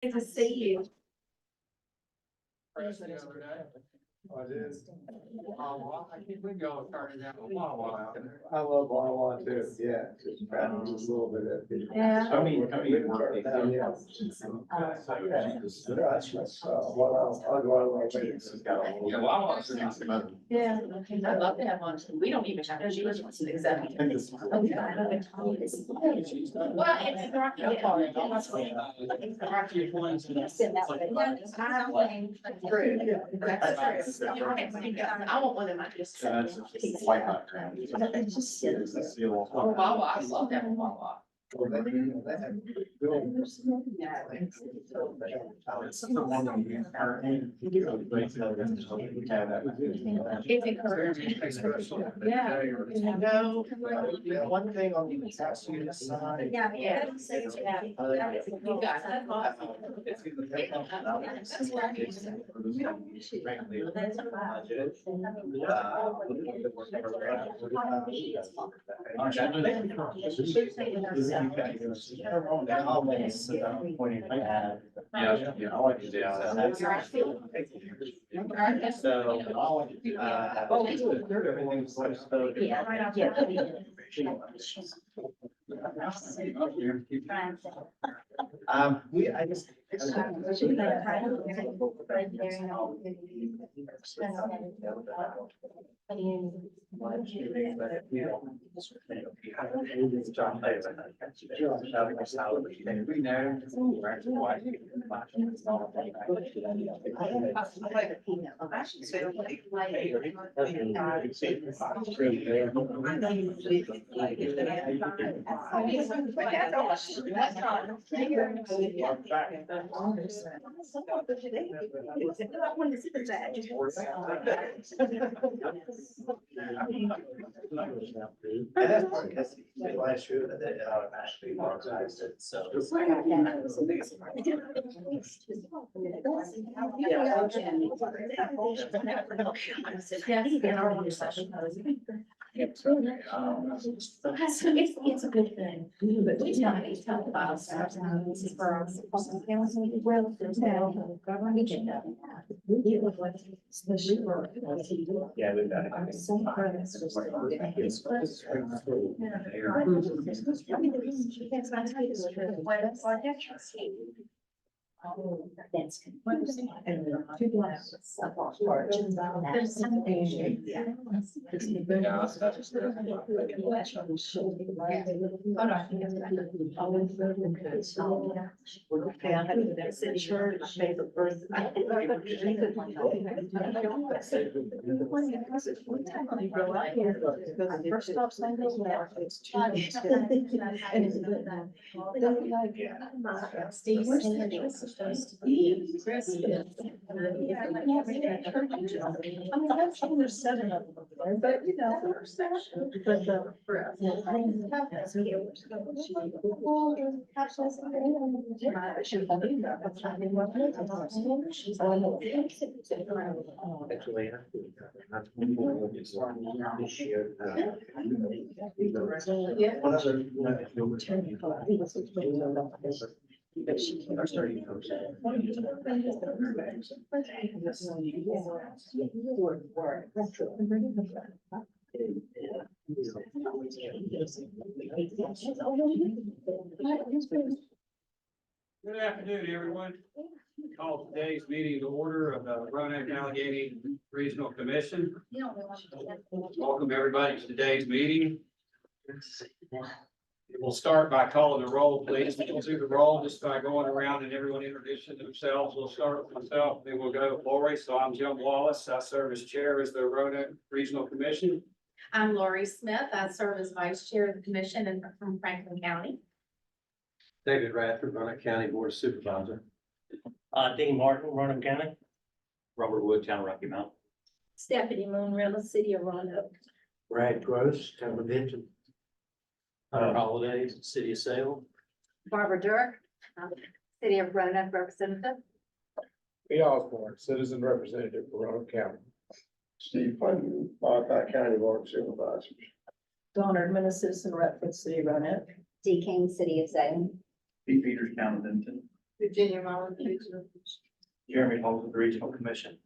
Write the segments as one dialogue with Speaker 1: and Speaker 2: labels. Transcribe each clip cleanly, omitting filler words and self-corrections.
Speaker 1: Good to see you.
Speaker 2: I did. I can't believe y'all started out with Wawa. I love Wawa too, yeah. Just a little bit of.
Speaker 1: Yeah.
Speaker 2: Tony worked. Yeah. Yeah, Wawa's the next one.
Speaker 1: Yeah. I'd love to have one. We don't even have, she was an executive. Oh, yeah, I know it's always- Well, it's the Rocky. It's the Rocky ones. I want one of my just.
Speaker 2: White hot crap.
Speaker 1: It's just.
Speaker 2: Oh,
Speaker 1: Wawa, I love that Wawa. It's encouraging. Yeah.
Speaker 3: No, one thing on the tax unit side.
Speaker 1: Yeah. You got
Speaker 2: Yeah, yeah, I like to do that.
Speaker 3: So, I just. And that's part because last year that it automatically monetized it, so.
Speaker 1: It's a good thing, but we tell about ourselves, this is for us. Well, there's now government.
Speaker 3: Yeah, we've got it.
Speaker 1: I'm so proud of this. That's good. And two glasses of orange. There's something. Okay, I had to sit church, made the birth. First stop sign goes there. It's two. And it's good. Steve. Supposed to be. I mean, I've seen there's 7 of them there, but you know, but but she can't start.
Speaker 4: Good afternoon, everyone. Call today's meeting to order of the Roanoke Valley-Alleghany Regional Commission. Welcome everybody to today's meeting. We'll start by calling the roll, please. We'll do the roll just by going around and everyone introducing themselves. We'll start with myself, then we'll go to Lori. So I'm Jim Wallace. I serve as chair as the Roanoke Regional Commission.
Speaker 5: I'm Lori Smith. I serve as vice chair of the commission and from Franklin County.
Speaker 6: David Radford, Roanoke County Board of Supervisor.
Speaker 3: Dean Martin, Roanoke County.
Speaker 6: Robert Wood, Town of Rocky Mount.
Speaker 1: Stephanie Moonrilla, City of Roanoke.
Speaker 3: Brad Gross, Town of Benton.
Speaker 6: Hunter Holidays, City of Salem.
Speaker 5: Barbara Dirk, City of Roanoke representative.
Speaker 2: Lee Osborne, citizen representative for Roanoke County. Steve Putnam, Montauk County Board of Supervisors.
Speaker 1: Donna Erdman, citizen rep for the City of Roanoke.
Speaker 7: D. King, City of Salem.
Speaker 6: Pete Peters, Town of Benton.
Speaker 1: Virginia Mullins, Regional.
Speaker 3: Jeremy Holmes with the Regional Commission.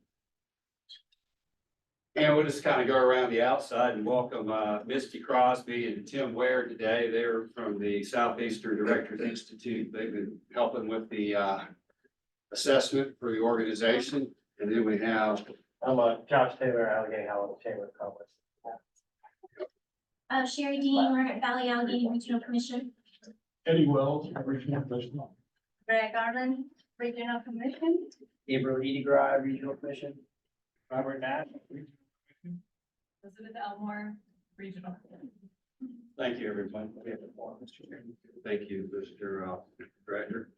Speaker 4: And we'll just kind of go around the outside and welcome Misty Crosby and Tim Ware today. They're from the Southeastern Directors Institute. They've been helping with the assessment for the organization. And then we have
Speaker 3: I'm Josh Taylor, Allegheny Hollow Chamber of Commerce.
Speaker 7: Sherry Dean, we're at Valley-Alleghany Regional Commission.
Speaker 8: Eddie Wells, Regional Commission.
Speaker 7: Greg Garland, Regional Commission.
Speaker 3: Gabriel Edigrai, Regional Commission.
Speaker 8: Robert Nash.
Speaker 1: Elizabeth Elmore, Regional.
Speaker 4: Thank you, everyone. Thank you, Mr. Director.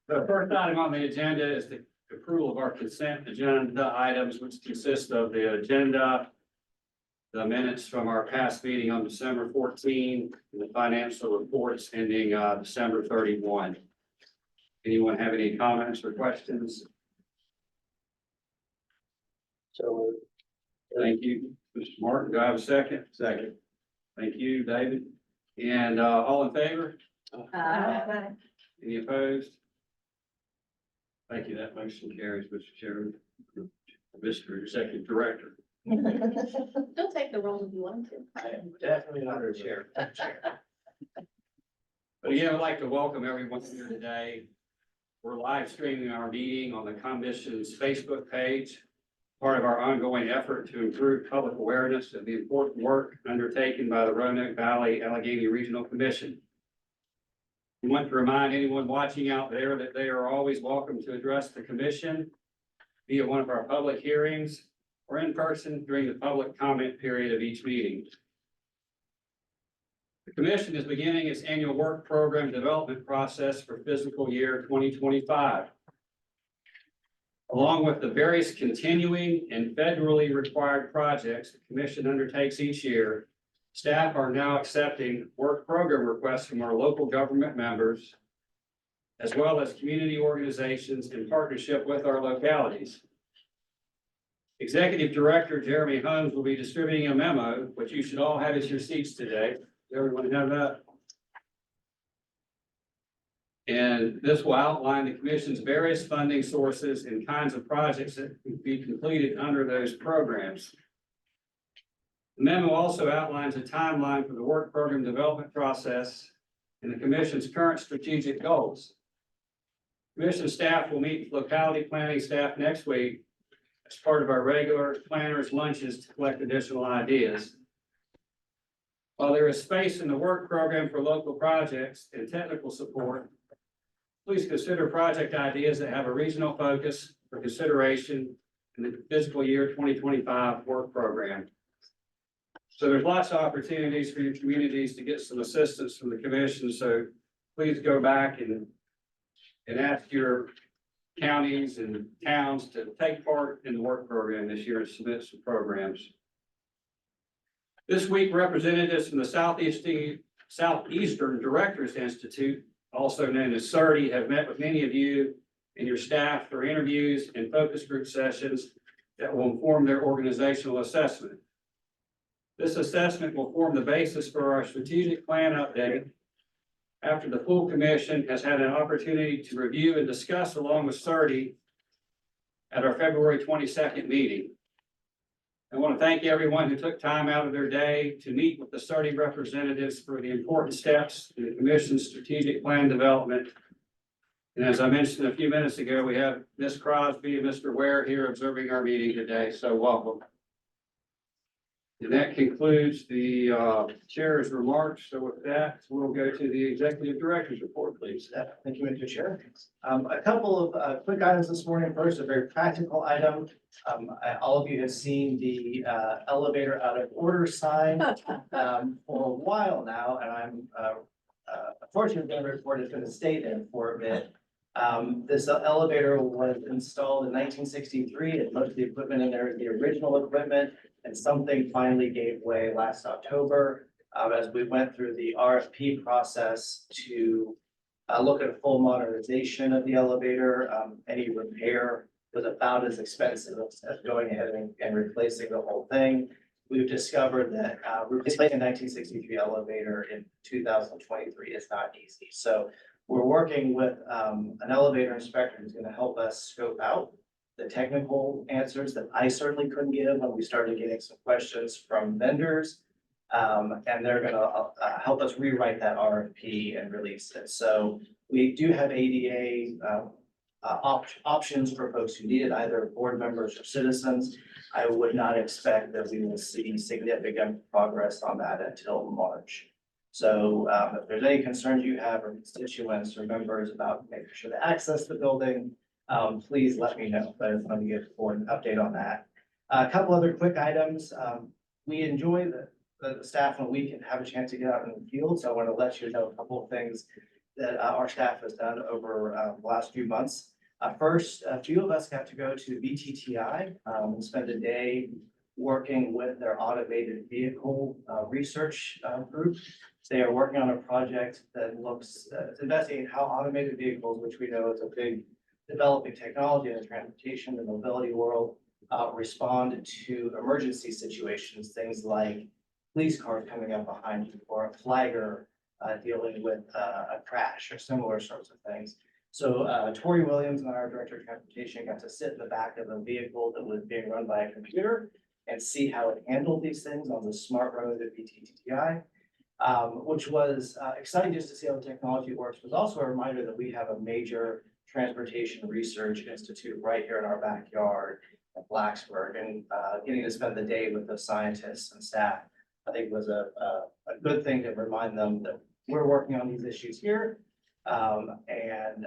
Speaker 4: The first item on the agenda is the approval of our consent agenda items, which consist of the agenda, the minutes from our past meeting on December 14, and the financial reports ending December 31. Anyone have any comments or questions?
Speaker 3: So
Speaker 4: Thank you, Mr. Martin. Do I have a second? Second. Thank you, David. And all in favor? Any opposed? Thank you. That motion carries, Mr. Chairman. Mr. Executive Director.
Speaker 5: Don't take the role if you want to.
Speaker 3: I am definitely not a chair.
Speaker 4: But again, I'd like to welcome everyone here today. We're live streaming our meeting on the Commission's Facebook page, part of our ongoing effort to improve public awareness of the important work undertaken by the Roanoke Valley-Alleghany Regional Commission. We want to remind anyone watching out there that they are always welcome to address the commission via one of our public hearings or in person during the public comment period of each meeting. The commission is beginning its annual work program development process for fiscal year 2025. Along with the various continuing and federally required projects the commission undertakes each year, staff are now accepting work program requests from our local government members, as well as community organizations in partnership with our localities. Executive Director Jeremy Holmes will be distributing a memo, which you should all have at your seats today. Does everyone have that? And this will outline the commission's various funding sources and kinds of projects that can be completed under those programs. The memo also outlines a timeline for the work program development process and the commission's current strategic goals. Commission staff will meet with locality planning staff next week as part of our regular planners lunches to collect additional ideas. While there is space in the work program for local projects and technical support, please consider project ideas that have a regional focus for consideration in the fiscal year 2025 work program. So there's lots of opportunities for your communities to get some assistance from the commission. So please go back and ask your counties and towns to take part in the work program this year and submit some programs. This week, representatives from the Southeastern Directors Institute, also known as SERDI, have met with many of you and your staff for interviews and focus group sessions that will inform their organizational assessment. This assessment will form the basis for our strategic plan update after the full commission has had an opportunity to review and discuss along with SERDI at our February 22nd meeting. I want to thank everyone who took time out of their day to meet with the SERDI representatives for the important steps in the commission's strategic plan development. And as I mentioned a few minutes ago, we have Ms. Crosby and Mr. Ware here observing our meeting today, so welcome. And that concludes the chair's remarks. So with that, we'll go to the executive director's report, please.
Speaker 3: Thank you, Mr. Chair. A couple of quick items this morning. First, a very practical item. All of you have seen the elevator out of order sign for a while now, and I'm fortunate to report it's going to stay there for a bit. This elevator was installed in 1963, and most of the equipment in there is the original equipment, and something finally gave way last October as we went through the RFP process to look at a full modernization of the elevator. Any repair was about as expensive as going ahead and replacing the whole thing. We've discovered that replacing a 1963 elevator in 2023 is not easy. So We're working with an elevator inspector who's gonna help us scope out the technical answers that I certainly couldn't give when we started getting some questions from vendors. And they're gonna help us rewrite that RFP and release it. So we do have ADA options for folks who need it, either board members or citizens. I would not expect that we will see significant progress on that until March. So if there's any concerns you have or constituents or members about making sure to access the building, please let me know. But I just want to give for an update on that. A couple other quick items. We enjoy the staff when we can have a chance to get out in the field. So I want to let you know a couple of things that our staff has done over the last few months. First, a few of us got to go to VTTI and spend a day working with their automated vehicle research group. They are working on a project that looks, investigating how automated vehicles, which we know is a big developing technology in the transportation and mobility world, respond to emergency situations, things like police cars coming up behind you or a flagger dealing with a crash or similar sorts of things. So Tori Williams and our director of transportation got to sit in the back of a vehicle that was being run by a computer and see how it handled these things on the smart road at VTTI, which was exciting just to see how the technology works. It was also a reminder that we have a major transportation research institute right here in our backyard at Blacksburg, and getting to spend the day with the scientists and staff, I think was a good thing to remind them that we're working on these issues here, and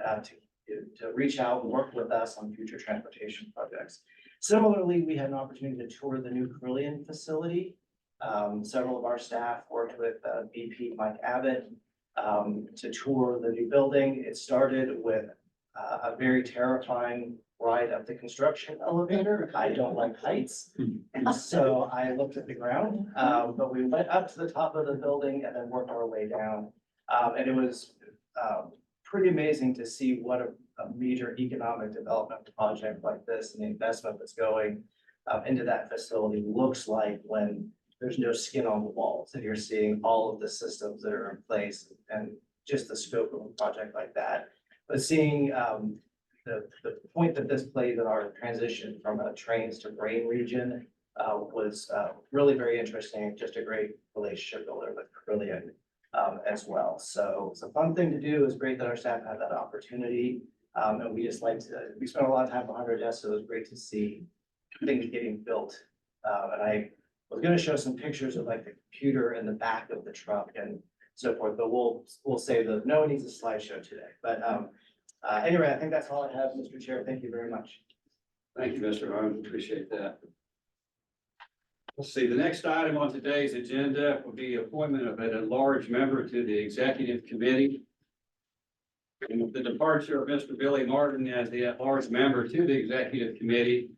Speaker 3: to reach out and work with us on future transportation projects. Similarly, we had an opportunity to tour the new Carillion facility. Several of our staff worked with VP Mike Abbott to tour the new building. It started with a very terrifying ride up the construction elevator. I don't like heights, and so I looked at the ground, but we went up to the top of the building and then worked our way down. And it was pretty amazing to see what a major economic development project like this and the investment that's going into that facility looks like when there's no skin on the walls and you're seeing all of the systems that are in place and just the scope of a project like that. But seeing the point that this played in our transition from a trains to brain region was really very interesting. Just a great relationship builder with Carillion as well. So it's a fun thing to do. It's great that our staff had that opportunity. And we just like to, we spent a lot of time behind our desks, so it was great to see things getting built. And I was gonna show some pictures of like the computer in the back of the truck and so forth, but we'll say that no one needs a slideshow today. But anyway, I think that's all I have, Mr. Chair. Thank you very much.
Speaker 4: Thank you, Mr. Holmes. Appreciate that. Let's see, the next item on today's agenda will be appointment of an at-large member to the executive committee. And with the departure of Mr. Billy Martin as the at-large member to the executive committee,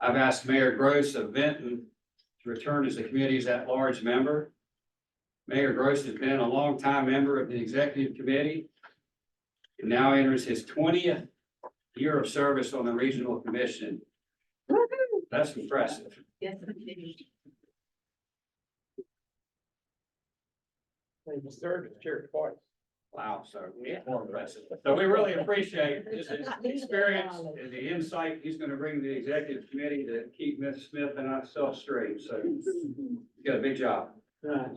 Speaker 4: I've asked Mayor Gross of Benton to return as the committee's at-large member. Mayor Gross has been a longtime member of the executive committee and now enters his 20th year of service on the regional commission. That's impressive.
Speaker 1: Yes.
Speaker 8: He served as chair twice.
Speaker 4: Wow, so yeah, more impressive. So we really appreciate his experience and the insight he's going to bring to the executive committee to keep Ms. Smith and ourselves straight. So you got a big job.
Speaker 8: Do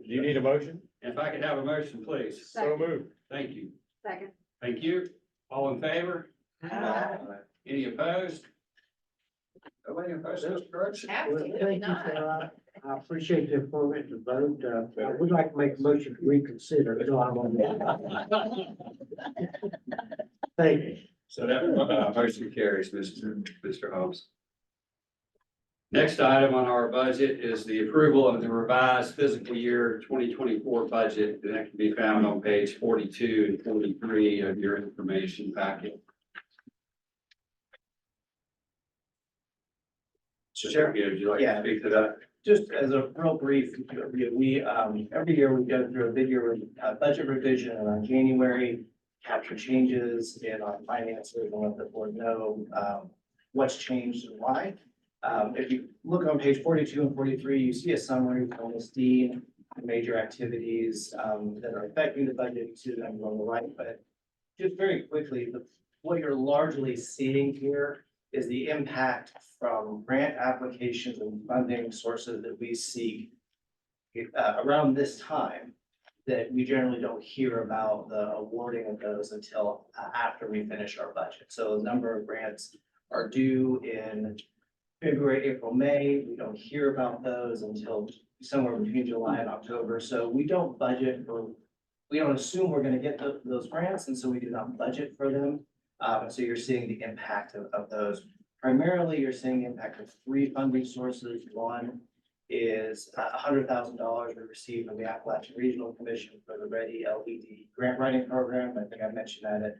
Speaker 8: you need a motion?
Speaker 4: If I could have a motion, please.
Speaker 8: So moved.
Speaker 4: Thank you.
Speaker 5: Second.
Speaker 4: Thank you. All in favor? Any opposed? Nobody opposed, Mr. Gross?
Speaker 1: Absolutely
Speaker 9: Thank you,
Speaker 1: not.
Speaker 9: Sarah. I appreciate the appointment to vote. I would like to make a motion to reconsider. So I'm on that. Thank you.
Speaker 4: So that motion carries, Mr. Holmes. Next item on our budget is the approval of the revised fiscal year 2024 budget. And that can be found on page 42 and 43 of your information packet. Chair, would you like to speak to that?
Speaker 3: Just as a real brief, we every year we go through a mid-year budget revision in January, capture changes in our finances and let the board know what's changed and why. If you look on page 42 and 43, you see a summary from Ms. Dean major activities, that are affecting the budget to them on the right, but just very quickly, what you're largely seeing here is the impact from grant applications and funding sources that we seek around this time, that we generally don't hear about the awarding of those until after we finish our budget. So a number of grants are due in February, April, May. We don't hear about those until somewhere between July and October. So we don't budget for, we don't assume we're gonna get those grants, and so we do not budget for them. So you're seeing the impact of those. Primarily, you're seeing the impact of three funding sources. One is $100,000 we received from the Appalachian Regional Commission for the Ready LED grant writing program. I think I mentioned that at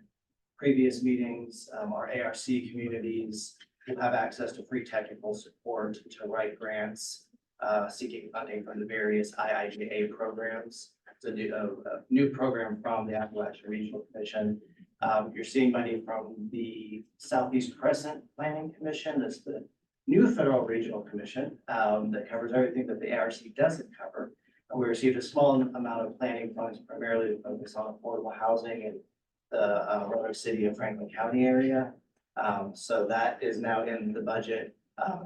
Speaker 3: previous meetings. Our ARC communities will have access to free technical support to write grants, seeking funding from the various IIJA programs. It's a new program from the Appalachian Regional Commission. You're seeing money from the Southeast Crescent Planning Commission. That's the new federal regional commission, that covers everything that the ARC doesn't cover. And we received a small amount of planning funds, primarily to focus on affordable housing in the Roanoke City and Franklin County area. So that is now in the budget.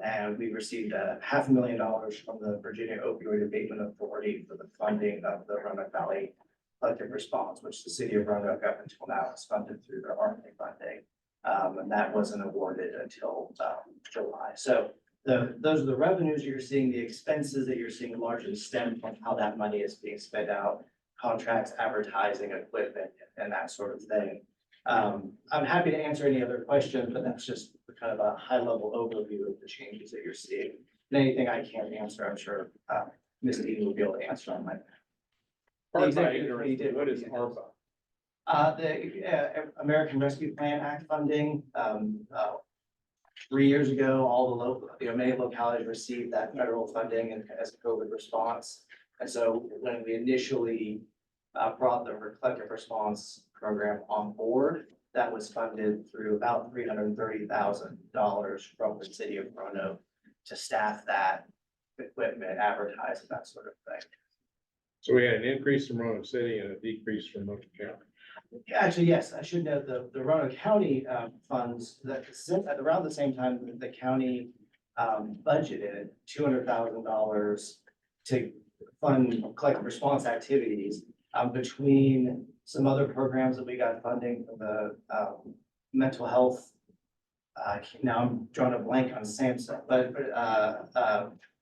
Speaker 3: And we received $500,000 from the Virginia Opioid Abatement Authority for the funding of the Roanoke Valley collective response, which the city of Roanoke up until now has funded through their ARPA funding. And that wasn't awarded until July. So those are the revenues you're seeing. The expenses that you're seeing largely stem from how that money is being spent out, contracts, advertising, equipment, and that sort of thing. I'm happy to answer any other questions, but that's just kind of a high level overview of the changes that you're seeing. And anything I can't answer, I'm sure Ms. Dean will be able to answer on my.
Speaker 8: What is ARPA?
Speaker 3: The American Rescue Plan Act funding, 3 years ago, all the local, many localities received that federal funding and as a COVID response. And so when we initially brought the collective response program on board, that was funded through about $330,000 from the city of Roanoke to staff that equipment, advertise, and that sort of thing.
Speaker 8: So we had an increase from Roanoke City and a decrease from Roanoke County.
Speaker 3: Actually, yes, I should note the Roanoke County funds that at around the same time that the county budgeted $200,000 to fund collective response activities between some other programs that we got funding from the mental health. Now I'm drawing a blank on SAMHSA, but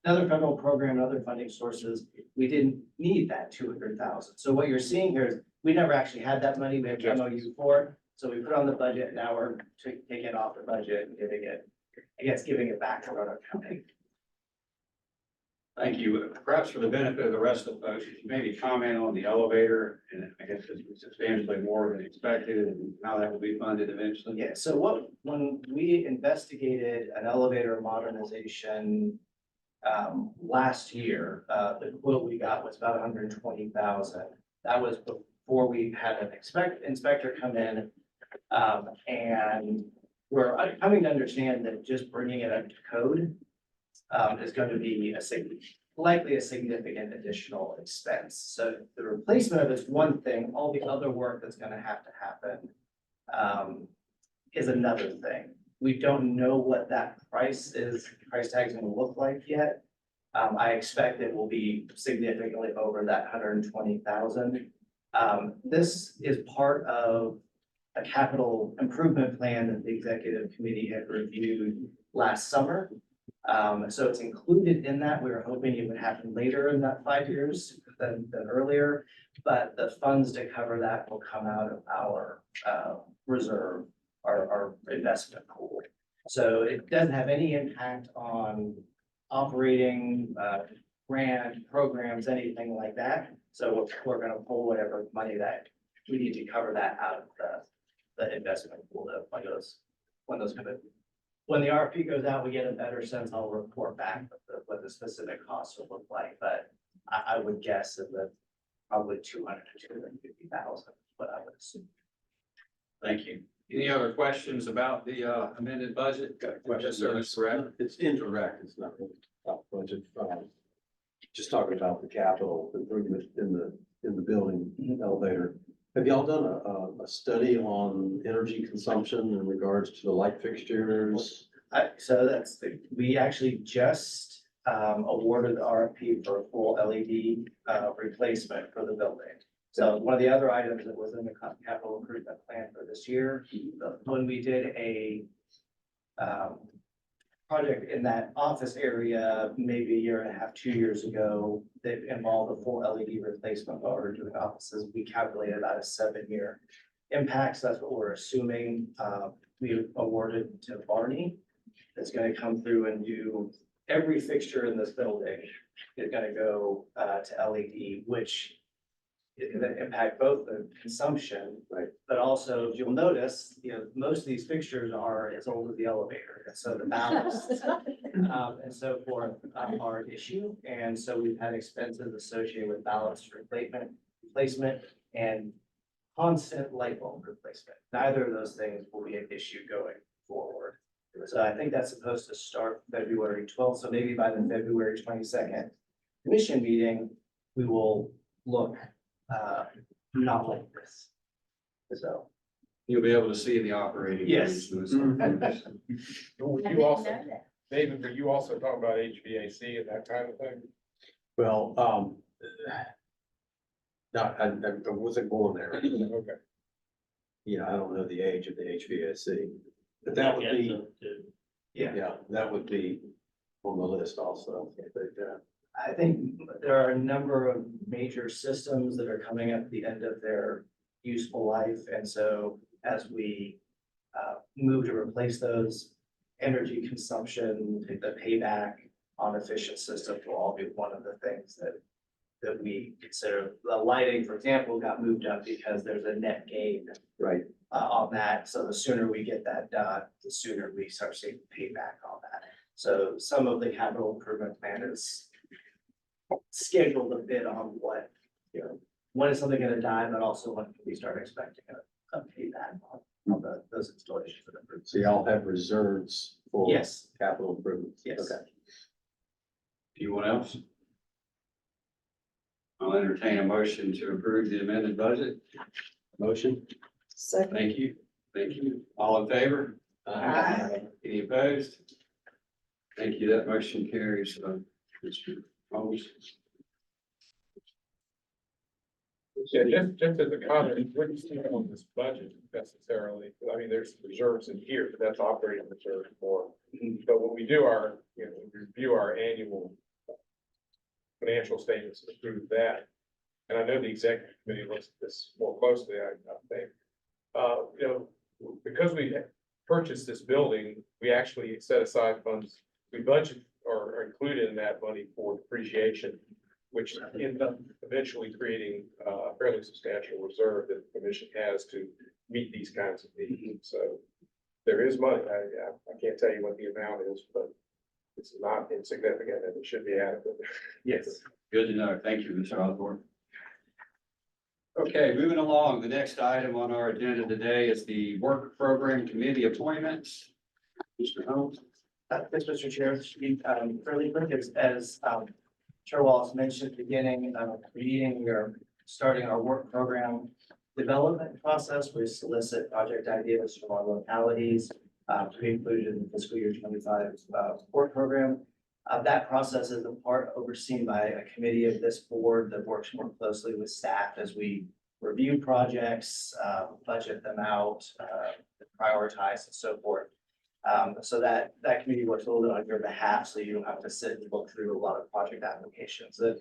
Speaker 3: another federal program and other funding sources, we didn't need that 200,000. So what you're seeing here is we never actually had that money. We have MOU for it. So we put it on the budget. Now we're taking it off the budget and giving it back to Roanoke County.
Speaker 4: Thank you. Perhaps for the benefit of the rest of the folks, could you maybe comment on the elevator? And I guess it's substantially more than expected and how that will be funded eventually.
Speaker 3: Yeah, so when we investigated an elevator modernization last year, the quote we got was about 120,000. That was before we had an inspector come in. And we're coming to understand that just bringing it up to code is going to be likely a significant additional expense. So the replacement of it's one thing, all the other work that's going to happen is another thing. We don't know what that price tag is going to look like yet. I expect it will be significantly over that 120,000. This is part of a capital improvement plan that the executive committee had reviewed last summer. So it's included in that. We were hoping it would happen later in that 5 years than earlier, but the funds to cover that will come out of our reserve, our investment pool. So it doesn't have any impact on operating grant programs, anything like that. So we're going to pull whatever money that we need to cover that out of the investment pool when the RFP goes out, we get a better sense. I'll report back what the specific costs will look like, but I would guess that probably 200 to 250,000, what I would assume.
Speaker 4: Thank you. Any other questions about the amended budget? Got a question, sir, Mr. Brad?
Speaker 6: It's indirect, it's not really top budget. just talking about the capital improvement in the building elevator. Have y'all done a study on energy consumption in regards to the light fixtures?
Speaker 3: We actually just awarded the RFP for a full LED replacement for the building. So one of the other items that was in the capital improvement plan for this year, when we did a project in that office area, maybe a year and a half, 2 years ago, that involved a full LED replacement while we were doing offices. We calculated about a 7-year impact. So that's what we're assuming. We awarded to Barney. That's gonna come through and do every fixture in this building is gonna go to LED, which is gonna impact both the consumption,
Speaker 6: Right.
Speaker 3: but also, you'll notice, most of these fixtures are as old as the elevator, and so the ballast and so forth are an issue. And so we've had expenses associated with ballast replacement and constant light bulb replacement. Neither of those things will be an issue going forward. So I think that's supposed to start February 12th, so maybe by the February 22nd commission meeting, we will look not like this. So,
Speaker 4: You'll be able to see the operating.
Speaker 3: Yes.
Speaker 4: conditions.
Speaker 8: You also, David, were you also talking about HVAC and that kind of thing?
Speaker 6: Well, no, I wasn't going there.
Speaker 8: Okay.
Speaker 6: I don't know the age of the HVAC, but that would be,
Speaker 3: yeah,
Speaker 6: that would be on the list also. But,
Speaker 3: I think there are a number of major systems that are coming up at the end of their useful life. And so as we move to replace those, energy consumption, the payback on efficient systems will all be one of the things that we consider. The lighting, for example, got moved up because there's a net gain
Speaker 6: right.
Speaker 3: on that. So the sooner we get that done, the sooner we start seeing payback on that. So some of the capital improvement plan is scheduled a bit on when is something gonna die, but also when can we start expecting a payback on those installations.
Speaker 6: So y'all have reserves for
Speaker 3: Yes,
Speaker 6: capital improvements?
Speaker 3: yes.
Speaker 6: Okay.
Speaker 4: Anyone else? I'll entertain a motion to approve the amended budget.
Speaker 6: Motion?
Speaker 4: Thank you. Thank you. All in favor? Any opposed? Thank you. That motion carries. Mr. Holmes.
Speaker 8: Yeah, just as a comment, what you see on this budget necessarily, I mean, there's reserves in here, but that's operating reserve for. But when we do our, we review our annual financial statements and approve that. And I know the executive committee looks at this more closely, I think. Because we purchased this building, we actually set aside funds, we budget or are included in that money for depreciation, which ends up eventually creating a fairly substantial reserve that the commission has to meet these kinds of needs. So there is money. I can't tell you what the amount is, but it's not insignificant and it should be adequate.
Speaker 3: Yes.
Speaker 4: Good to know. Thank you, Mr. Osborne. Okay, moving along. The next item on our agenda today is the work program committee appointments. Mr. Holmes.
Speaker 3: Thanks, Mr. Chair. Fairly quick, as Chair Wallace mentioned at the beginning of the meeting, we are starting our work program development process. We solicit project ideas from our localities to be included in the fiscal year 25 work program. That process is a part overseen by a committee of this board that works more closely with staff as we review projects, budget them out, prioritize and so forth. So that committee works a little bit on your behalf, so you don't have to sit and look through a lot of project applications that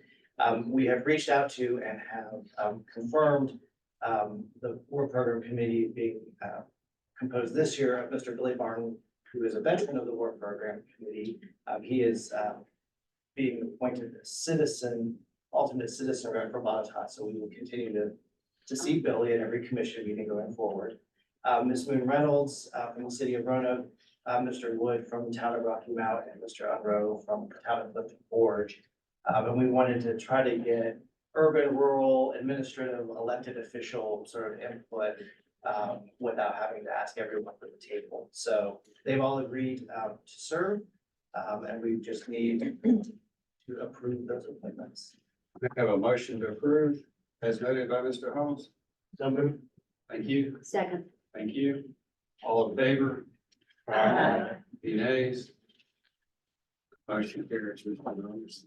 Speaker 3: we have reached out to and have confirmed the work program committee being composed this year of Mr. Billy Barton, who is a veteran of the work program committee. He is being appointed alternate citizen rep for Bogota, so we will continue to see Billy at every commission meeting going forward. Ms. Moon Reynolds from the city of Roanoke, Mr. Wood from the town of Rocky Mount, and Mr. Unroe from the town of Clifton Forge. And we wanted to try to get urban, rural, administrative, elected official sort of input without having to ask everyone for the table. So they've all agreed to serve, and we just need to approve those appointments.
Speaker 4: We have a motion to approve as noted by Mr. Holmes.
Speaker 9: So moved.
Speaker 4: Thank you.
Speaker 1: Second.
Speaker 4: Thank you. All in favor?
Speaker 1: Aye.
Speaker 4: Any nays? Motion carries. Mr. Holmes.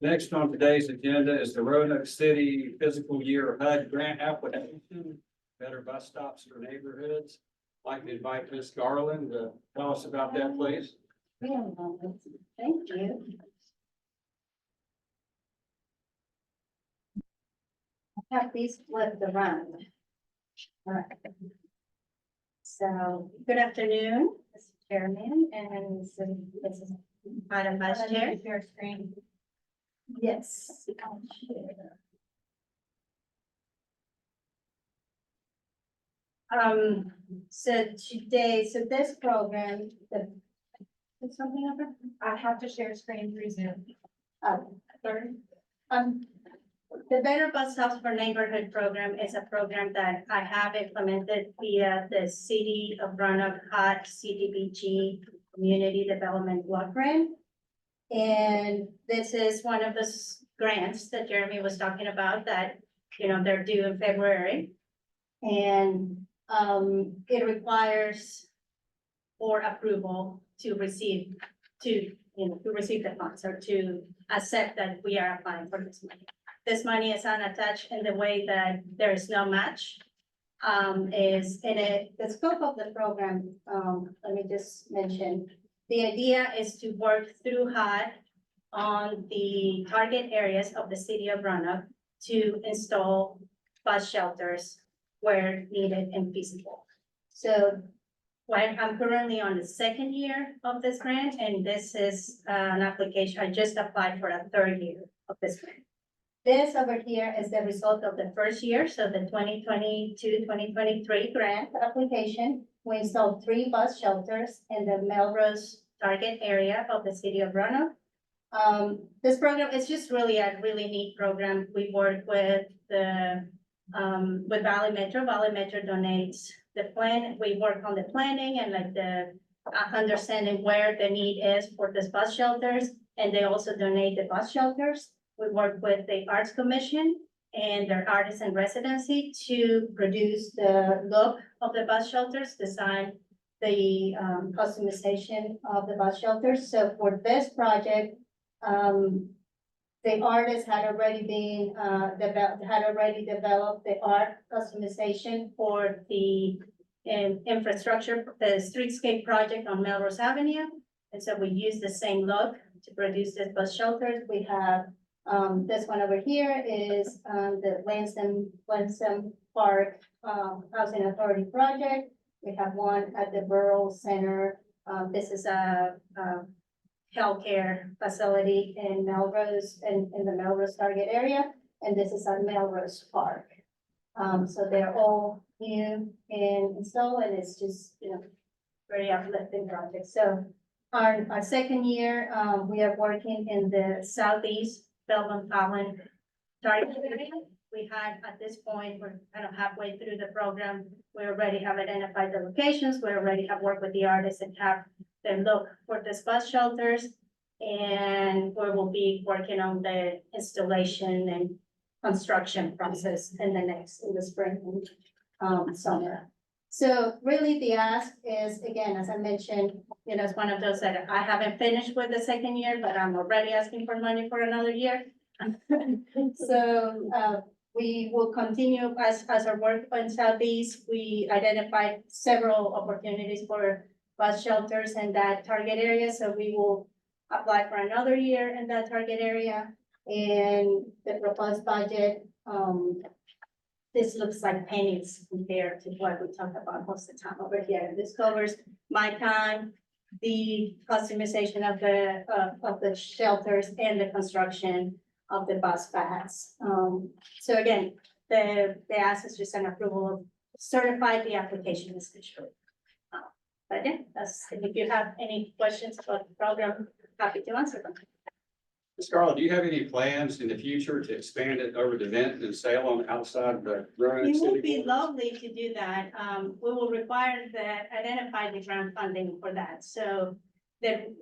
Speaker 4: Next on today's agenda is the Roanoke City Physical Year HUD Grant Application, Better Bus Stops for Neighborhoods. I'd like to invite Ms. Garland to tell us about that, please.
Speaker 1: Thank you. Have these flipped around. All right. So, good afternoon, Mr. Chairman, and this is Madam Vice Chair.
Speaker 7: Your screen.
Speaker 1: Yes. So today, so this program, is something over?
Speaker 5: I have to share screen through Zoom.
Speaker 1: Sorry. The Better Bus Stops for Neighborhood program is a program that I have implemented via the City of Roanoke HUD CDBG Community Development Block Grant. And this is one of the grants that Jeremy was talking about that, they're due in February. And it requires board approval to receive the funds or to accept that we are applying for this money. This money is unattached in the way that there is no match. The scope of the program, let me just mention, the idea is to work through HUD on the target areas of the city of Roanoke to install bus shelters where needed and feasible. So I'm currently on the second year of this grant, and this is an application. I just applied for a third year of this grant. This over here is the result of the first year, so the 2022-2023 grant application. We installed 3 bus shelters in the Melrose target area of the city of Roanoke. This program is just really a really neat program. We work with with Valley Metro. Valley Metro donates the plan. We work on the planning and like the understanding where the need is for this bus shelters, and they also donate the bus shelters. We work with the Arts Commission and their artists in residency to produce the look of the bus shelters, design the customization of the bus shelters. So for this project, the artist had already developed the art customization for the infrastructure, the streetscape project on Melrose Avenue. And so we use the same look to produce this bus shelters. We have this one over here is the Lansing Park Housing Authority project. We have one at the Borough Center. This is a healthcare facility in Melrose, in the Melrose target area. And this is at Melrose Park. So they're all new and installed, and it's just, very uplifting project. So our second year, we are working in the southeast Belmont-Fallon target area. We had, at this point, we're kind of halfway through the program. We already have identified the locations. We already have worked with the artists and have them look for the bus shelters. And we will be working on the installation and construction process in the spring and summer. So really the ask is, again, as I mentioned, it's one of those that I haven't finished with the second year, but I'm already asking for money for another year. So we will continue as our work in Southeast. We identified several opportunities for bus shelters in that target area. So we will apply for another year in that target area. And the proposed budget, this looks like pennies compared to what we talk about most of the time over here. This covers my time, the customization of the shelters, and the construction of the bus paths. So again, the ask is just an approval of certify the application is issued. But yeah, if you have any questions about the program, happy to answer them.
Speaker 4: Ms. Garland, do you have any plans in the future to expand it over to Benton and Salem outside the Roanoke
Speaker 1: It
Speaker 4: City?
Speaker 1: would be
Speaker 4: borders?
Speaker 1: lovely to do that. We will require identify the grant funding for that. So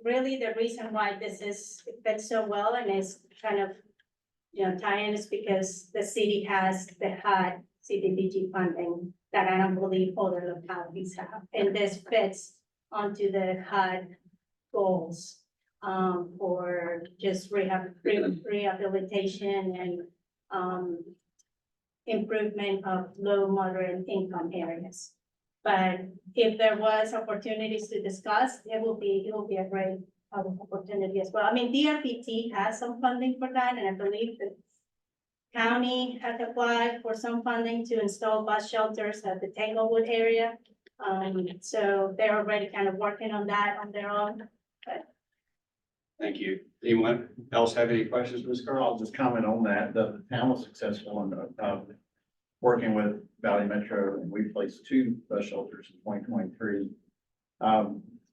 Speaker 10: really the reason why this is fits so well and is kind of, tie-in is because the city has the HUD CDBG funding that I don't believe other localities have. And this fits onto the HUD goals for just rehabilitation and improvement of low moderate income areas. But if there was opportunities to discuss, it will be a great opportunity as well. I mean, DRPT has some funding for that, and I believe the county has applied for some funding to install bus shelters at the Tanglewood area. So they're already kind of working on that on their own.
Speaker 4: Thank you. Anyone else have any questions, Ms. Carl?
Speaker 11: I'll just comment on that. The town was successful in, working with Valley Metro, and we placed 2 bus shelters in 2023.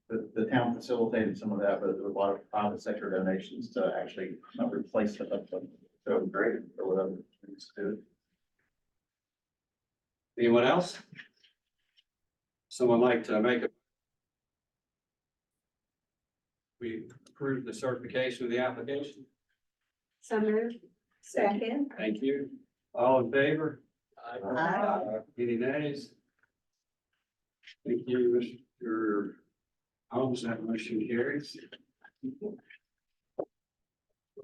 Speaker 11: The town facilitated some of that, but there was a lot of private sector donations to actually replace it. So great for whatever things to do.
Speaker 4: Anyone else? Someone like to make a? We approve the certification of the application.
Speaker 10: So moved. Second.
Speaker 4: Thank you. All in favor?
Speaker 10: Aye.
Speaker 4: Any nays? Thank you, Mr. Holmes. That motion carries.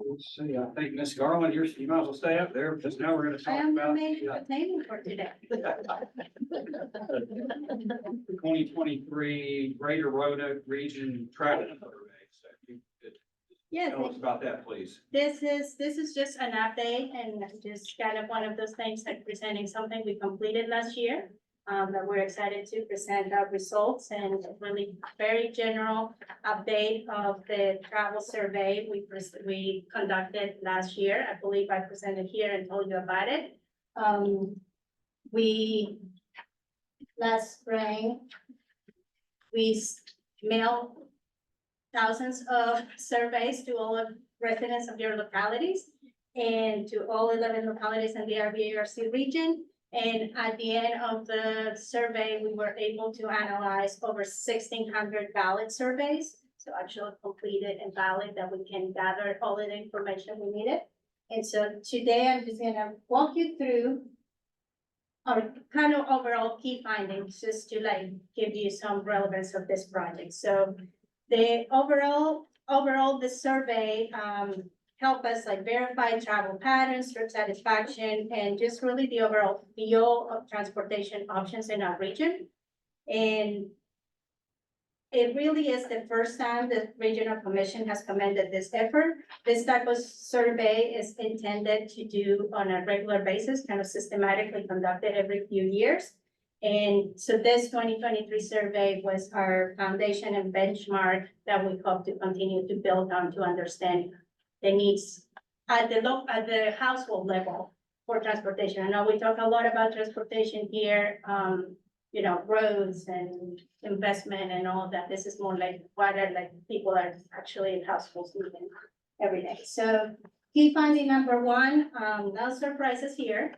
Speaker 4: Let's see, I think Ms. Garland, you might as well stay up there because now we're going to
Speaker 10: I
Speaker 4: talk
Speaker 10: am
Speaker 4: about
Speaker 10: made the table for today.
Speaker 4: 2023 Greater Roanoke Region Traffic Survey. So you could
Speaker 10: Yes,
Speaker 4: tell us about that, please.
Speaker 10: this is just an update and just kind of one of those things like presenting something we completed last year. That we're excited to present our results and really very general update of the travel survey we conducted last year. I believe I presented here and told you about it. Last spring, we mailed thousands of surveys to all of residents of your localities and to all 11 localities in the RVARC region. And at the end of the survey, we were able to analyze over 1,600 ballot surveys. So actually completed and valid that we can gather all of the information we needed. And so today I'm just gonna walk you through our kind of overall key findings, just to like give you some relevance of this project. So the overall, the survey, help us like verify travel patterns, trip satisfaction, and just really the overall feel of transportation options in our region. And it really is the first time the Regional Commission has commended this effort. This type of survey is intended to do on a regular basis, kind of systematically conducted every few years. And so this 2023 survey was our foundation and benchmark that we hope to continue to build on to understand the needs at the household level for transportation. I know we talk a lot about transportation here, roads and investment and all of that. This is more like what are like people are actually in households moving every day. So key finding number 1, no surprises here.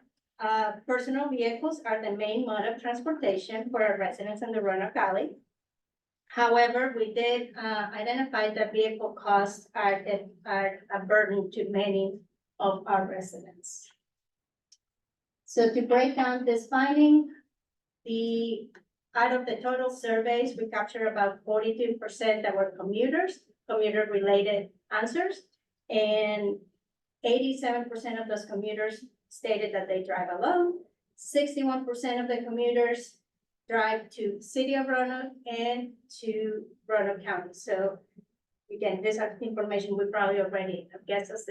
Speaker 10: Personal vehicles are the main mode of transportation for our residents in the Roanoke Valley. However, we did identify that vehicle costs are a burden to many of our residents. So to break down this finding, out of the total surveys, we captured about 42% that were commuter-related answers, and 87% of those commuters stated that they drive alone. 61% of the commuters drive to City of Roanoke and to Roanoke County. So again, this is information we probably already have guessed as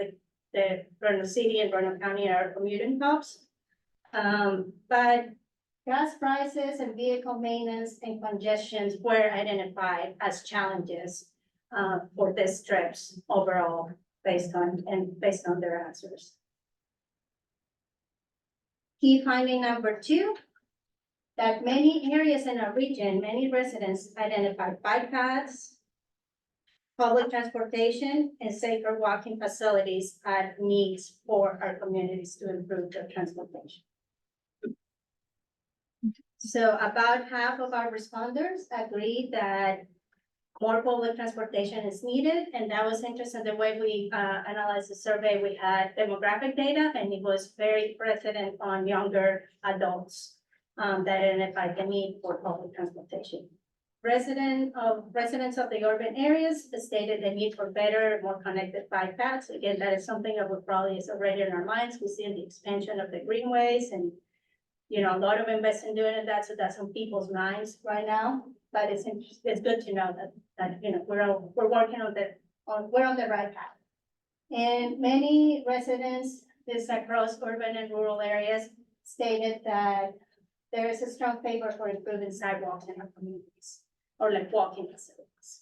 Speaker 10: the Roanoke City and Roanoke County are commuting hubs. But gas prices and vehicle maintenance and congestions were identified as challenges for these trips overall based on their answers. Key finding number 2, that many areas in our region, many residents identified bike paths, public transportation, and safer walking facilities as needs for our communities to improve their transportation. So about half of our responders agreed that more public transportation is needed, and that was interesting, the way we analyzed the survey, we had demographic data, and it was very precedent on younger adults that identified the need for public transportation. Residents of the urban areas stated the need for better, more connected bike paths. Again, that is something that would probably is already in our minds. We see the expansion of the greenways and, you know, a lot of investment doing that, so that's on people's minds right now. But it's good to know that, you know, we're working on we're on the right path. And many residents, this across urban and rural areas, stated that there is a strong favor for improving sidewalks in our communities, or like walking facilities.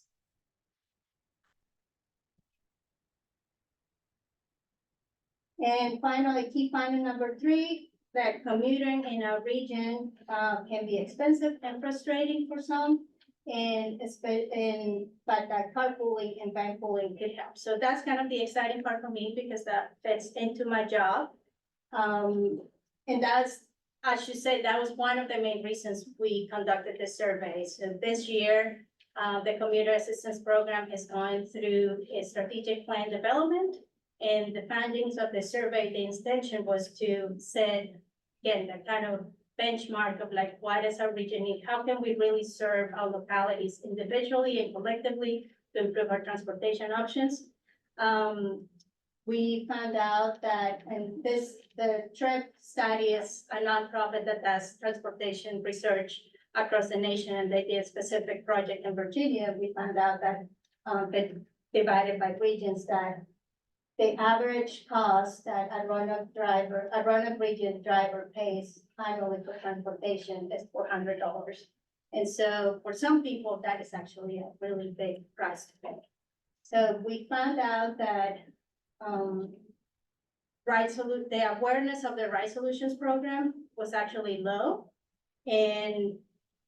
Speaker 10: And finally, key finding number 3, that commuting in our region can be expensive and frustrating for some, but that carpooling and banpooling could help. So that's kind of the exciting part for me, because that fits into my job. And that's, I should say, that was one of the main reasons we conducted the survey. So this year, the Commuter Assistance Program is going through a strategic plan development. And the findings of the survey, the intention was to set, again, the kind of benchmark of like, what does our region need? How can we really serve our localities individually and collectively to improve our transportation options? We found out that, and the TRIP study is a nonprofit that does transportation research across the nation, and they did a specific project in Virginia. We found out that divided by regions, that the average cost that a Roanoke region driver pays annually for transportation is $400. And so for some people, that is actually a really big price to pay. So we found out that the awareness of the Right Solutions program was actually low.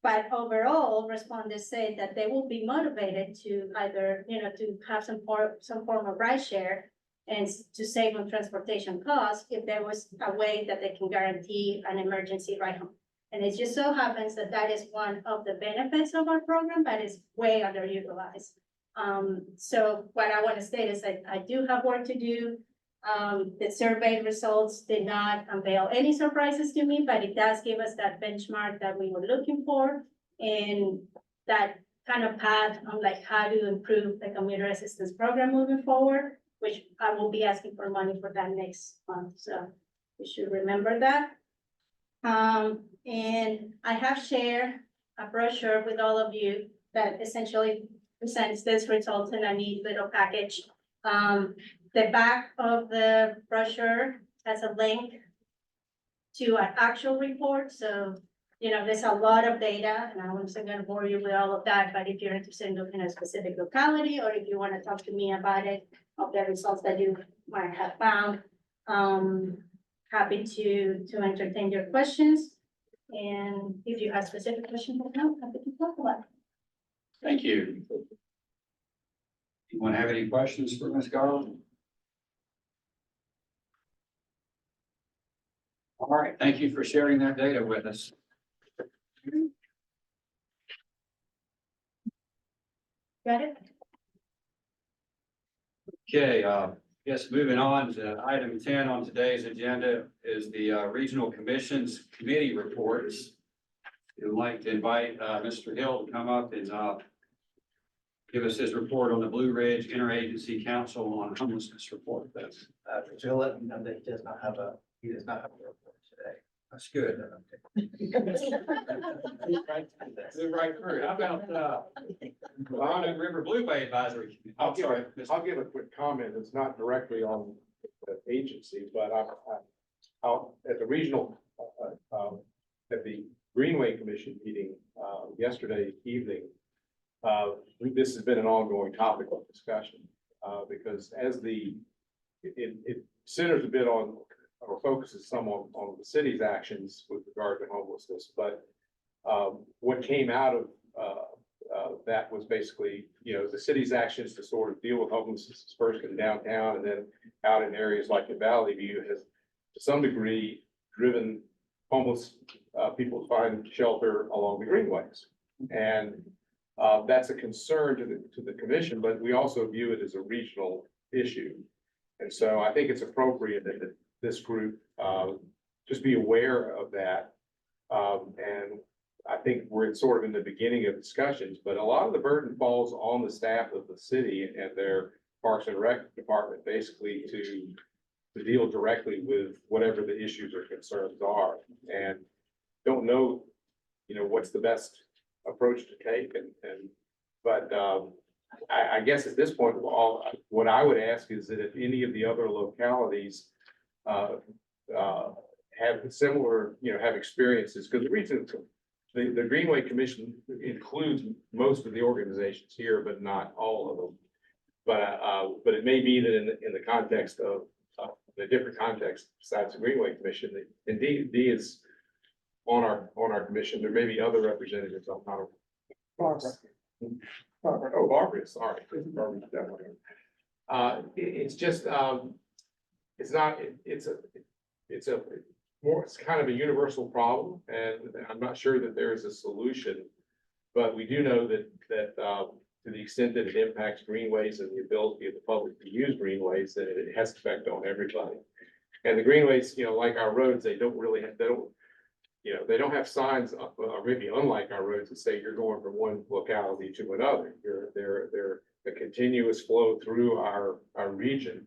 Speaker 10: But overall, respondents say that they will be motivated to either, you know, to have some form of ride share and to save on transportation costs if there was a way that they can guarantee an emergency ride home. And it just so happens that that is one of the benefits of our program, but it's way underutilized. So what I want to state is that I do have work to do. The survey results did not unveil any surprises to me, but it does give us that benchmark that we were looking for, and that kind of path on like how to improve the commuter assistance program moving forward, which I will be asking for money for that next month. So we should remember that. And I have shared a brochure with all of you that essentially presents this results in a neat little package. The back of the brochure has a link to an actual report. So, you know, there's a lot of data, and I'm not going to bore you with all of that, but if you're interested in looking at a specific locality, or if you want to talk to me about it, of the results that you might have found, happy to entertain your questions. And if you have specific questions, I'm happy to talk about it.
Speaker 4: Thank you. Anyone have any questions for Ms. Garland? All right, thank you for sharing that data with us.
Speaker 10: Got it?
Speaker 4: Okay, yes, moving on to item 10 on today's agenda is the Regional Commission's committee reports. We'd like to invite Mr. Hill to come up and give us his report on the Blue Ridge Interagency Council on Homelessness report. That's
Speaker 3: Jill let me know that he does not have a report today.
Speaker 4: That's good. Move right through. How about Roanoke River Blue Bay Advisory?
Speaker 8: I'll give a quick comment. It's not directly on the agency, but I'll at the regional, at the Greenway Commission meeting, yesterday evening, this has been an ongoing topic of discussion, because as it centers a bit on, or focuses some on the city's actions with regard to homelessness, but what came out of that was basically, you know, the city's actions to sort of deal with homelessness first in downtown and then out in areas like the Valley View has to some degree driven homeless people to find shelter along the greenways. And That's a concern to the commission, but we also view it as a regional issue. And so I think it's appropriate that this group, just be aware of that. And I think we're sort of in the beginning of discussions, but a lot of the burden falls on the staff of the city and their Parks and Rec department, basically to deal directly with whatever the issues or concerns are. And don't know, what's the best approach to take but I guess at this point, what I would ask is that if any of the other localities have similar, have experiences, because the reason the Greenway Commission includes most of the organizations here, but not all of them. But it may be that in the context of the different context besides the Greenway Commission, that indeed is on our commission. There may be other representatives on our. Barbara. Oh, Barbara, sorry. Barbara, that one. It's just, it's not, it's kind of a universal problem, and I'm not sure that there is a solution. But we do know that to the extent that it impacts greenways and the ability of the public to use greenways, that it has effect on everybody. And the greenways, like our roads, they don't have signs, or maybe unlike our roads, that say you're going from one locality to another. They're a continuous flow through our region.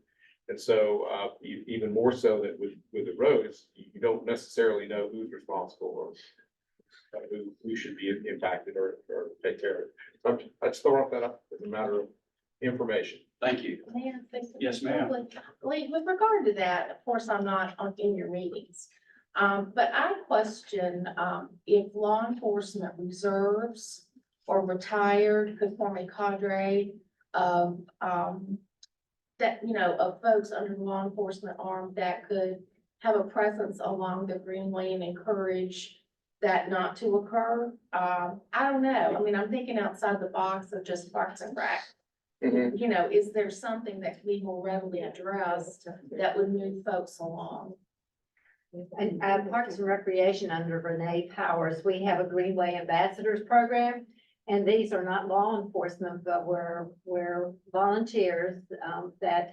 Speaker 8: And so, even more so that with the roads, you don't necessarily know who's responsible or who should be impacted or take care of it. So I just throw that up as a matter of information.
Speaker 4: Thank you.
Speaker 5: May I say something?
Speaker 4: Yes, ma'am.
Speaker 5: Lee, with regard to that, of course, I'm not in your meetings. But I question, if law enforcement reserves or retired could form a cadre of, that, of folks under the law enforcement arm that could have a presence along the Greenway and encourage that not to occur. I don't know. I mean, I'm thinking outside the box of just Parks and Rec. Is there something that can be more readily addressed that would move folks along?
Speaker 12: And Parks and Recreation under Renee Powers, we have a Greenway Ambassadors Program. And these are not law enforcement, but we're volunteers that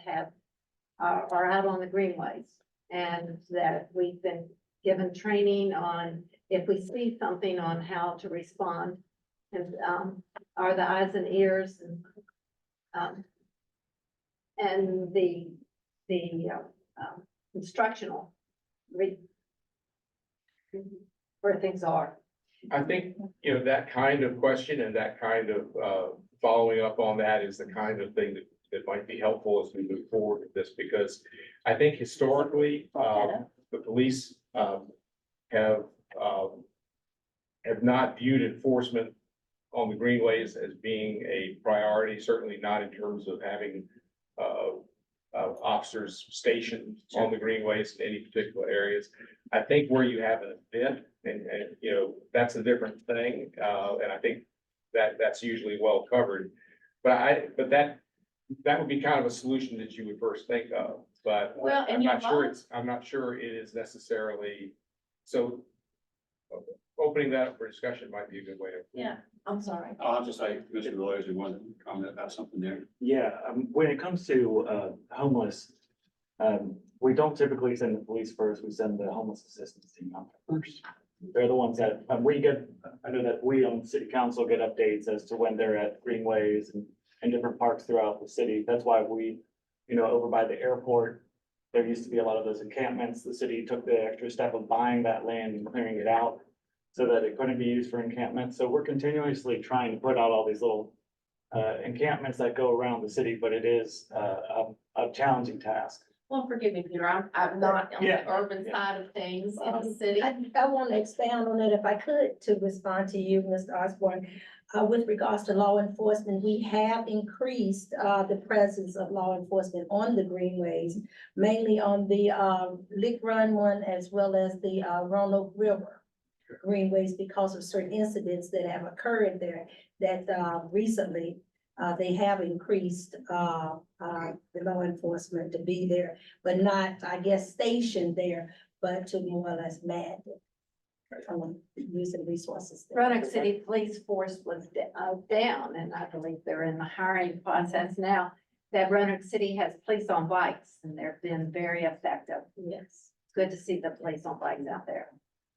Speaker 12: are out on the greenways. And that we've been given training on if we see something on how to respond. And are the eyes and ears and the instructional where things are.
Speaker 8: I think, that kind of question and that kind of following up on that is the kind of thing that might be helpful as we move forward with this, because I think historically, the police have not viewed enforcement on the greenways as being a priority, certainly not in terms of having officers stationed on the greenways in any particular areas. I think where you have an event and that's a different thing. And I think that's usually well covered. But that would be kind of a solution that you would first think of, but
Speaker 5: Well, and
Speaker 8: I'm not sure it is necessarily, so opening that up for discussion might be a good way to.
Speaker 5: Yeah, I'm sorry.
Speaker 4: I'll just say, Mr. Rose, you want to comment about something there?
Speaker 13: Yeah, when it comes to homeless, we don't typically send the police first, we send the homeless assistance team out first. They're the ones that, I know that we on city council get updates as to when they're at greenways and different parks throughout the city. That's why we, over by the airport, there used to be a lot of those encampments. The city took the extra step of buying that land and clearing it out so that it couldn't be used for encampments. So we're continuously trying to put out all these little encampments that go around the city, but it is a challenging task.
Speaker 5: Well, forgive me, Peter, I'm not on the urban side of things in the city.
Speaker 14: I want to expand on that if I could to respond to you, Mr. Osborne. With regards to law enforcement, we have increased the presence of law enforcement on the greenways, mainly on the Lick Run one as well as the Roanoke River greenways because of certain incidents that have occurred there that recently they have increased the law enforcement to be there, but not, I guess, stationed there, but to more or less man it. Using resources. there.
Speaker 12: Roanoke City Police Force was down, and I believe they're in the hiring process now. That Roanoke City has police on bikes, and they've been very effective.
Speaker 14: Yes.
Speaker 12: It's good to see the police on bikes out there.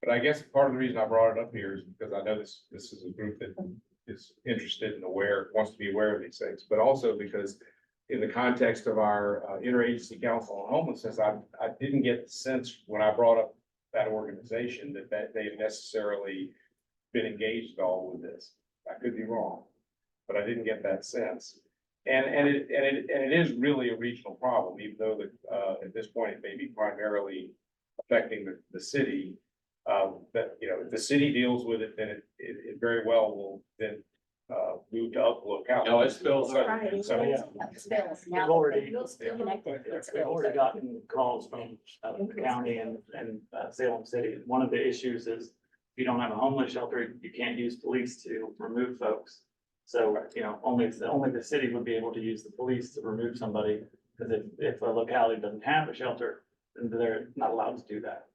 Speaker 8: But I guess part of the reason I brought it up here is because I know this is a group that is interested and aware, wants to be aware of these things, but also because in the context of our interagency council on homelessness, I didn't get the sense when I brought up that organization that they've necessarily been engaged at all with this. I could be wrong, but I didn't get that sense. And it is really a regional problem, even though at this point it may be primarily affecting the city. That, you know, if the city deals with it, then it very well will then move to other locales.
Speaker 4: No, it spills out.
Speaker 14: Right.
Speaker 8: So, yeah.
Speaker 13: We've already,
Speaker 14: Connected.
Speaker 13: we've already gotten calls from the county and Salem City. One of the issues is if you don't have a homeless shelter, you can't use police to remove folks. So, you know, only the city would be able to use the police to remove somebody, because if a locality doesn't have a shelter, then they're not allowed to do that.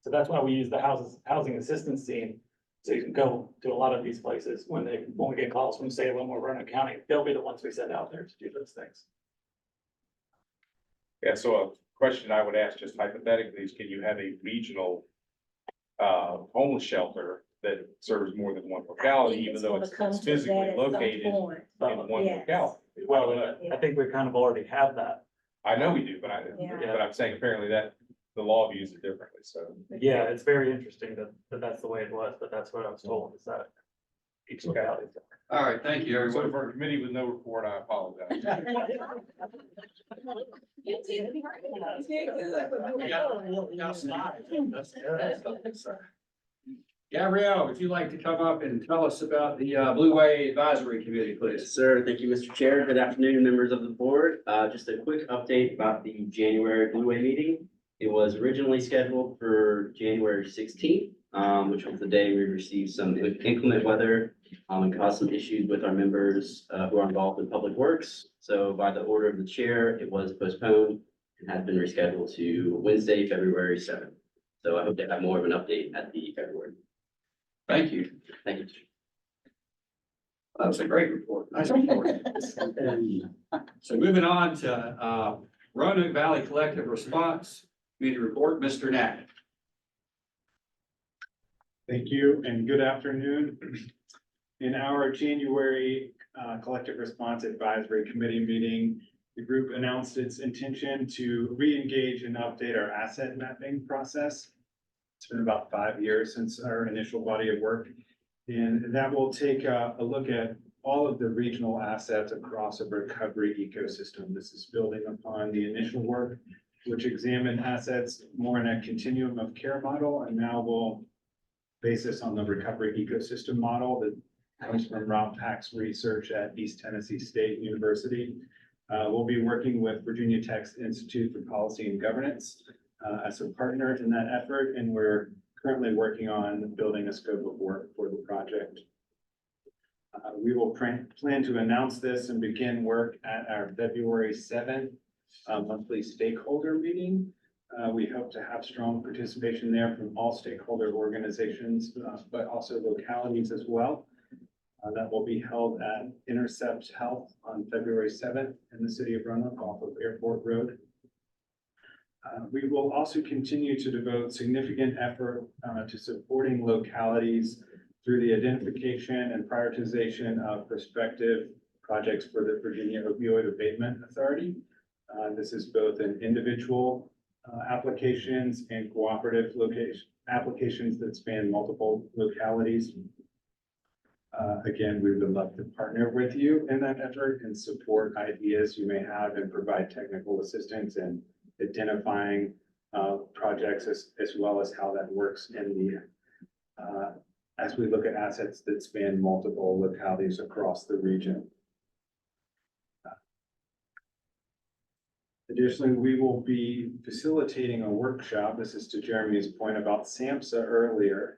Speaker 13: So that's why we use the housing assistance team. So you can go to a lot of these places when we get calls from Salem or Roanoke County, they'll be the ones we send out there to do those things.
Speaker 8: Yeah, so a question I would ask just hypothetically is, can you have a regional homeless shelter that serves more than one locality, even though it's physically located in one locality?
Speaker 13: Well, I think we kind of already have that.
Speaker 8: I know we do, but
Speaker 14: Yeah.
Speaker 8: but I'm saying apparently that the law views it differently, so.
Speaker 13: Yeah, it's very interesting that that's the way it was, but that's what I was told, is that each locality.
Speaker 4: All right, thank you,
Speaker 8: So
Speaker 4: everyone.
Speaker 8: for a committee with no report, I apologize.
Speaker 4: Gabrielle, would you like to come up and tell us about the Blue Way Advisory Committee, please?
Speaker 15: Sir, thank you, Mr. Chair. Good afternoon, members of the board. Just a quick update about the January Blue Way meeting. It was originally scheduled for January 16th, which was the day we received some inclement weather and caused some issues with our members who are involved in public works. So by the order of the chair, it was postponed and has been rescheduled to Wednesday, February 7th. So I hope to have more of an update at the February.
Speaker 4: Thank you.
Speaker 15: Thank you.
Speaker 4: That was a great report. Nice report. So moving on to Roanoke Valley Collective Response Committee Report, Mr. Knapp.
Speaker 16: Thank you and good afternoon. In our January Collective Response Advisory Committee meeting, the group announced its intention to re-engage and update our asset mapping process. It's been about 5 years since our initial body of work, and that will take a look at all of the regional assets across a recovery ecosystem. This is building upon the initial work, which examined assets more in a continuum of care model, and now we'll base this on the recovery ecosystem model that comes from Rob Pack's research at East Tennessee State University. We'll be working with Virginia Tech's Institute for Policy and Governance as a partner in that effort, and we're currently working on building a scope of work for the project. We will plan to announce this and begin work at our February 7th monthly stakeholder meeting. We hope to have strong participation there from all stakeholder organizations, but also localities as well. That will be held at Intercept Health on February 7th in the city of Roanoke off of Airport Road. We will also continue to devote significant effort to supporting localities through the identification and prioritization of prospective projects for the Virginia Opioid Abatement Authority. This is both in individual applications and cooperative applications that span multiple localities. Again, we would love to partner with you in that effort and support ideas you may have and provide technical assistance in identifying projects as well as how that works in the as we look at assets that span multiple localities across the region. Additionally, we will be facilitating a workshop. This is to Jeremy's point about SAMHSA earlier.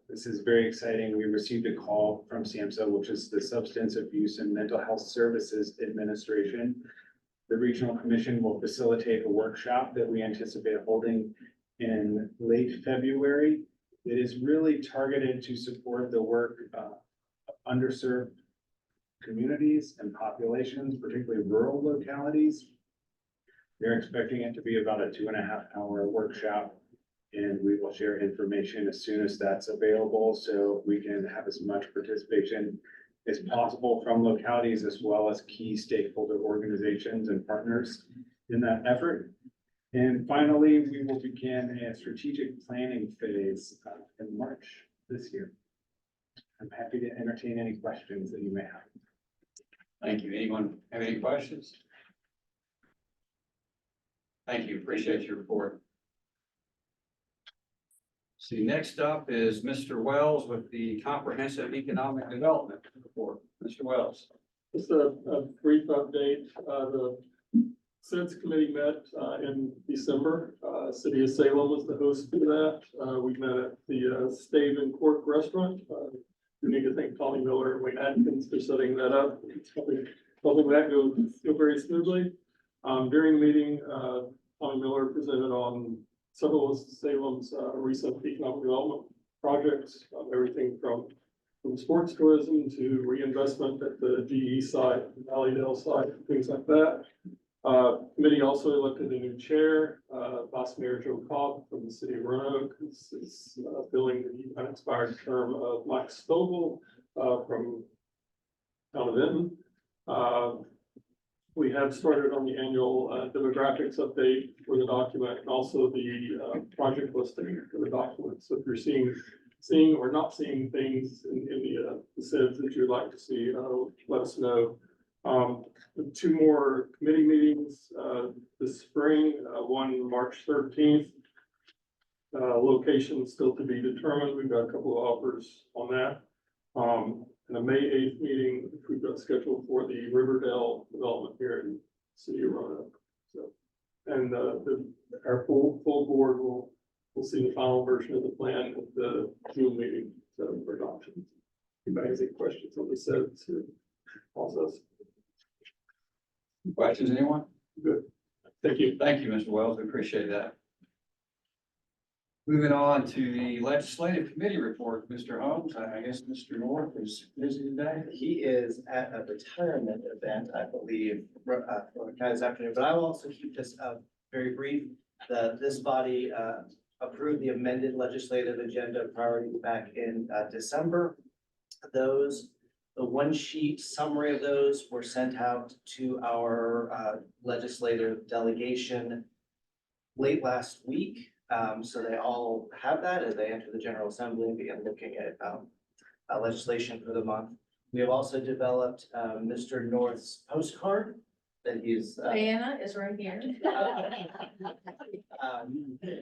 Speaker 16: This is very exciting. We received a call from SAMHSA, which is the Substance Abuse and Mental Health Services Administration. The Regional Commission will facilitate a workshop that we anticipate holding in late February It is really targeted to support the work of underserved communities and populations, particularly rural localities. They're expecting it to be about a 2.5-hour workshop, and we will share information as soon as that's available, so we can have as much participation as possible from localities as well as key stakeholder organizations and partners in that effort. And finally, we will begin a strategic planning phase in March this year. I'm happy to entertain any questions that you may have.
Speaker 4: Thank you. Anyone have any questions? Thank you. Appreciate your report. See, next up is Mr. Wells with the Comprehensive Economic Development Report. Mr. Wells.
Speaker 17: Just a brief update. The SIDS committee met in December. City of Salem was the host for that. We met at the Stave and Cork restaurant. We need to thank Tommy Miller and Wayne Atkins for setting that up. Helping that go very smoothly. During the meeting, Tommy Miller presented on several of Salem's recent economic development projects, everything from sports tourism to reinvestment at the GE site, Valleydale site, things like that. Committee also elected a new chair, Vice Mayor Joe Cobb from the city of Roanoke, is filling the unexpired term of Mike Stovall from town of Benton. We have started on the annual demographics update for the document and also the project listing for the document. So if you're seeing or not seeing things in the SIDS that you'd like to see, let us know. 2 more committee meetings this spring, one March 13th. Location still to be determined. We've got a couple of offers on that. And a May 8th meeting, which we've got scheduled for the Riverdale development here in the city of Roanoke. So, and our full board will see the final version of the plan at the June meeting, so for adoption. Anybody has any questions on the SIDS process?
Speaker 4: Questions, anyone?
Speaker 17: Good. Thank you.
Speaker 4: Thank you, Mr. Wells. We appreciate that. Moving on to the legislative committee report, Mr. Holmes. I guess Mr. North is busy today.
Speaker 3: He is at a retirement event, I believe, this afternoon, but I will also keep this very brief. This body approved the amended legislative agenda priorities back in December. The one sheet summary of those were sent out to our legislative delegation late last week. So they all have that as they enter the General Assembly and begin looking at legislation for the month. We have also developed Mr. North's postcard that he's.
Speaker 5: Diana is right here.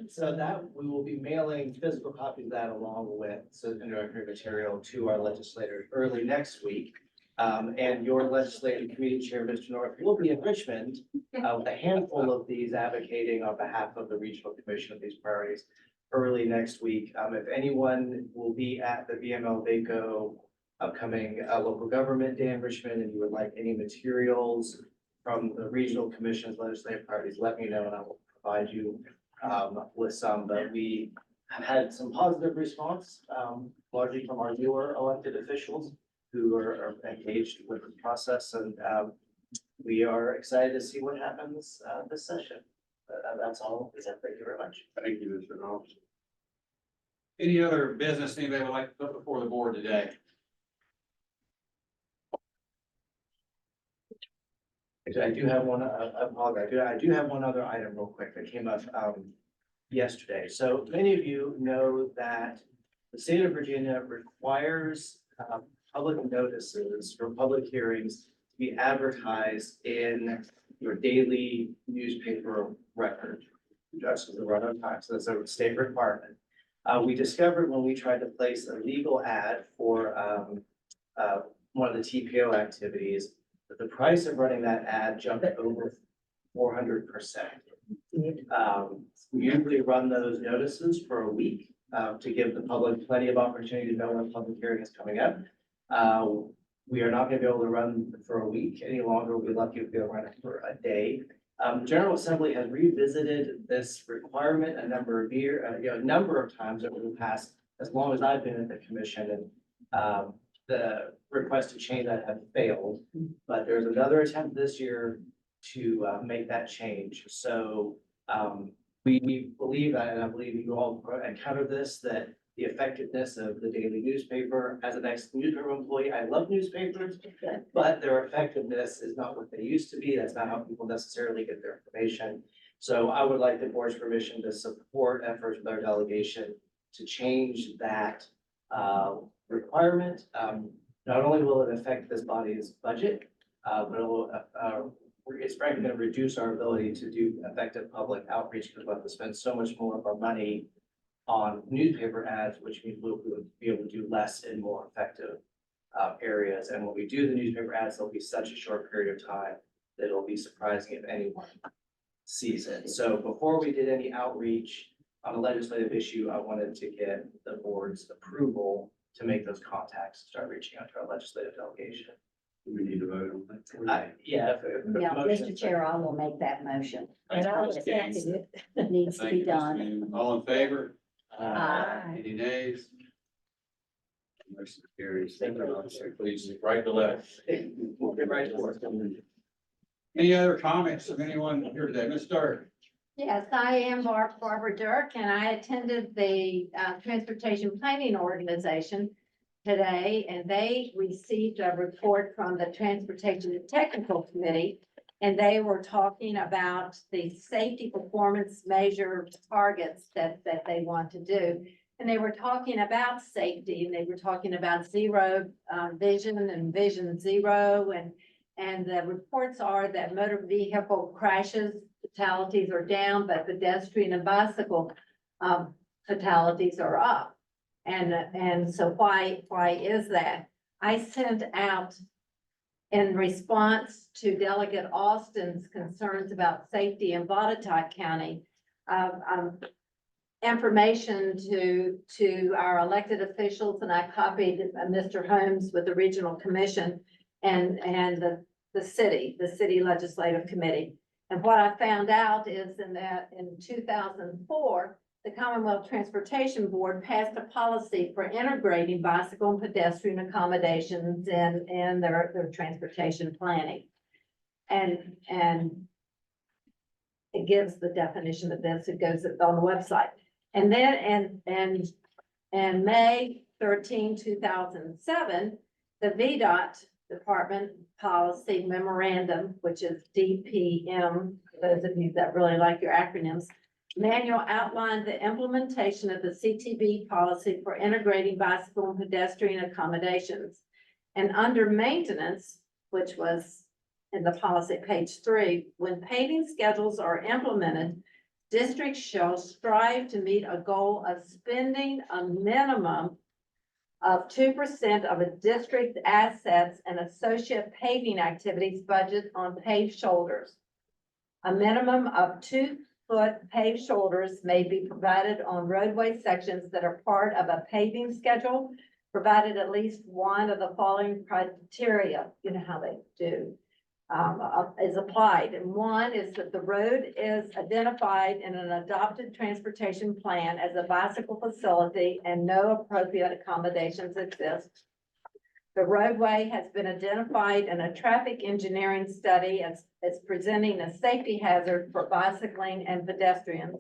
Speaker 3: So that we will be mailing physical copies of that along with introductory material to our legislators early next week. And your legislative committee chair, Mr. North, will be in Richmond with a handful of these advocating on behalf of the regional commission of these priorities early next week. If anyone will be at the VML-VACO upcoming local government day in Richmond and you would like any materials from the regional commission's legislative priorities, let me know and I will provide you with some. But we have had some positive response, largely from our newer elected officials who are engaged with the process, and we are excited to see what happens this session. That's all. Thank you very much.
Speaker 4: Thank you, Mr. Holmes. Any other business anybody would like to put before the board today?
Speaker 3: I do have one, I apologize. I do have one other item real quick that came up yesterday. So many of you know that the state of Virginia requires public notices for public hearings to be advertised in your daily newspaper record. That's the Roanoke Times. That's a state requirement. We discovered when we tried to place a legal ad for one of the TPO activities that the price of running that ad jumped over 400%. We usually run those notices for a week to give the public plenty of opportunity to know when public hearing is coming up. We are not going to be able to run for a week any longer. We'll be lucky if we can run it for a day. General Assembly has revisited this requirement a number of times over the past as long as I've been at the commission, and the requests to change that have failed. But there's another attempt this year to make that change. So we believe that, and I believe you all encountered this, that the effectiveness of the daily newspaper, as an ex-newspaper employee, I love newspapers, but their effectiveness is not what they used to be. That's not how people necessarily get their information. So I would like the board's permission to support efforts with our delegation to change that requirement. Not only will it affect this body's budget, but it will, it's frankly going to reduce our ability to do effective public outreach because we'll have to spend so much more of our money on newspaper ads, which means we'll be able to do less and more effective areas. And when we do the newspaper ads, there'll be such a short period of time that it'll be surprising if anyone sees it. So before we did any outreach on a legislative issue, I wanted to get the board's approval to make those contacts, start reaching out to our legislative delegation.
Speaker 6: We need to vote on that.
Speaker 3: Yeah.
Speaker 12: Yeah, Mr. Chair, I will make that motion.
Speaker 14: And I will second it.
Speaker 12: It needs to
Speaker 4: Thank
Speaker 12: be
Speaker 4: you, Mr.
Speaker 12: done.
Speaker 4: Newman. All in favor?
Speaker 12: Aye.
Speaker 4: Any nays? Motion carries. Please write the letter.
Speaker 3: We'll get right to work.
Speaker 4: Any other comments of anyone here today? Ms. Stark?
Speaker 12: Yes, I am Barbara Dirk, and I attended the Transportation Planning Organization today, and they received a report from the Transportation Technical Committee, and they were talking about the safety performance measure targets that they want to do. And they were talking about safety, and they were talking about zero vision and vision zero, and the reports are that motor vehicle crashes, fatalities are down, but pedestrian and bicycle fatalities are up. And so why is that? I sent out, in response to Delegate Austin's concerns about safety in Botetourt County, information to our elected officials, and I copied Mr. Holmes with the Regional Commission and the city legislative committee. And what I found out is in 2004, the Commonwealth Transportation Board passed a policy for integrating bicycle and pedestrian accommodations in their transportation planning. And it gives the definition of this, it goes on the website. And then, and May 13, 2007, the VDOT Department Policy Memorandum, which is DPM, those of you that really like your acronyms, manual outlined the implementation of the CTB policy for integrating bicycle and pedestrian accommodations. And under maintenance, which was in the policy, page 3, when paving schedules are implemented, districts shall strive to meet a goal of spending a minimum of 2% of a district's assets and associate paving activities budget on paved shoulders. A minimum of 2-foot paved shoulders may be provided on roadway sections that are part of a paving schedule, provided at least one of the following criteria, you know how they do, is applied. And one is that the road is identified in an adopted transportation plan as a bicycle facility and no appropriate accommodations exist. The roadway has been identified in a traffic engineering study as presenting a safety hazard for bicycling and pedestrians.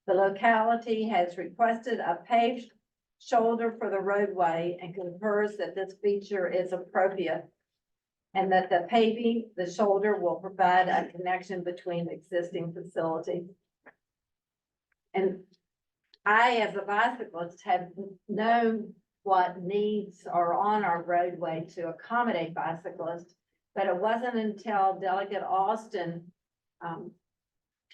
Speaker 12: The locality has requested a paved shoulder for the roadway and confirms that this feature is appropriate, and that the paving, the shoulder will provide a connection between existing facilities. And I, as a bicyclist, have known what needs are on our roadway to accommodate bicyclists, but it wasn't until Delegate Austin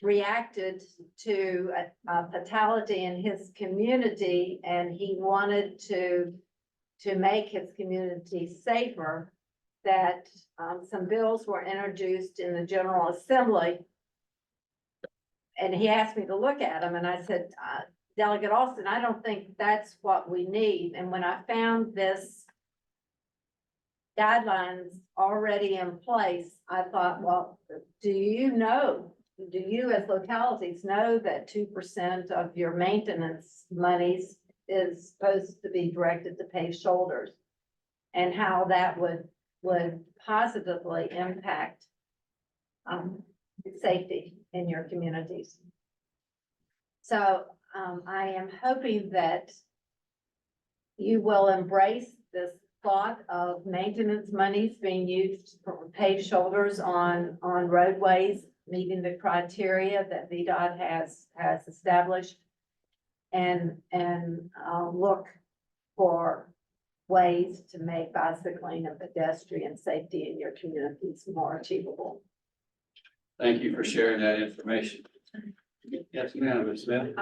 Speaker 12: reacted to a fatality in his community, and he wanted to make his community safer, that some bills were introduced in the General Assembly. And he asked me to look at them, and I said, Delegate Austin, I don't think that's what we need. And when I found this guidelines already in place, I thought, well, do you as localities know that 2% of your maintenance monies is supposed to be directed to paved shoulders. And how that would positively impact safety in your communities. So, I am hoping that you will embrace this thought of maintenance monies being used for paved shoulders on roadways, meeting the criteria that VDOT has established. And look for ways to make bicycling and pedestrian safety in your communities more achievable.
Speaker 4: Thank you for sharing that information. Yes, ma'am, Ms. Smith.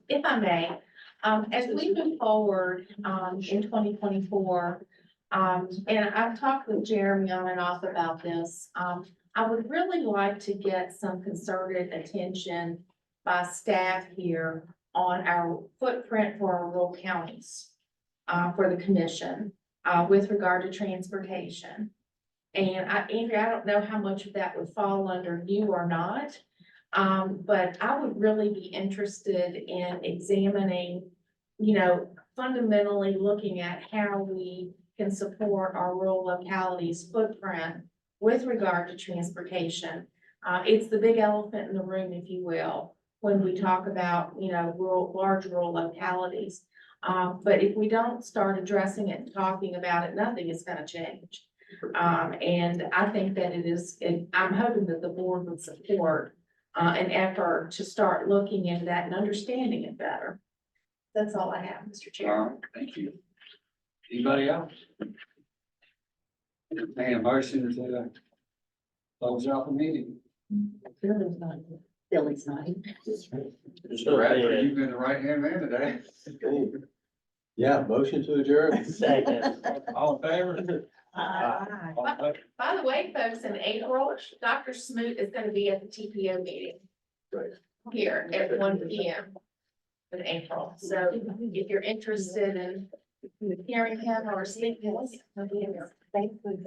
Speaker 5: If I may, as we move forward, in 2024, and I've talked with Jeremy on and off about this, I would really like to get some concerted attention by staff here on our footprint for our rural counties, for the commission, with regard to transportation. And Andrea, I don't know how much of that would fall under you or not, but I would really be interested in examining, fundamentally looking at how we can support our rural localities footprint with regard to transportation. It's the big elephant in the room, if you will, when we talk about, large rural localities. But if we don't start addressing it and talking about it, nothing is gonna change. And I think that I'm hoping that the board would support an effort to start looking into that and understanding it better. That's all I have, Mr. Chair.
Speaker 4: Thank you. Anybody else? Entertain a motion to close out the meeting.
Speaker 12: Billy's not here. Billy's not here.
Speaker 4: Mr. Radford, you've been the right hand man today.
Speaker 6: Yeah, motion to adjourn.
Speaker 13: Second.
Speaker 4: All in favor?
Speaker 5: By the way, folks, in April, Dr. Smoot is gonna be at the TPO meeting.
Speaker 6: Right.
Speaker 5: Here at 1 p.m. in April. So if you're interested in hearing him or speaking, he'll be in there.
Speaker 12: Thankfully,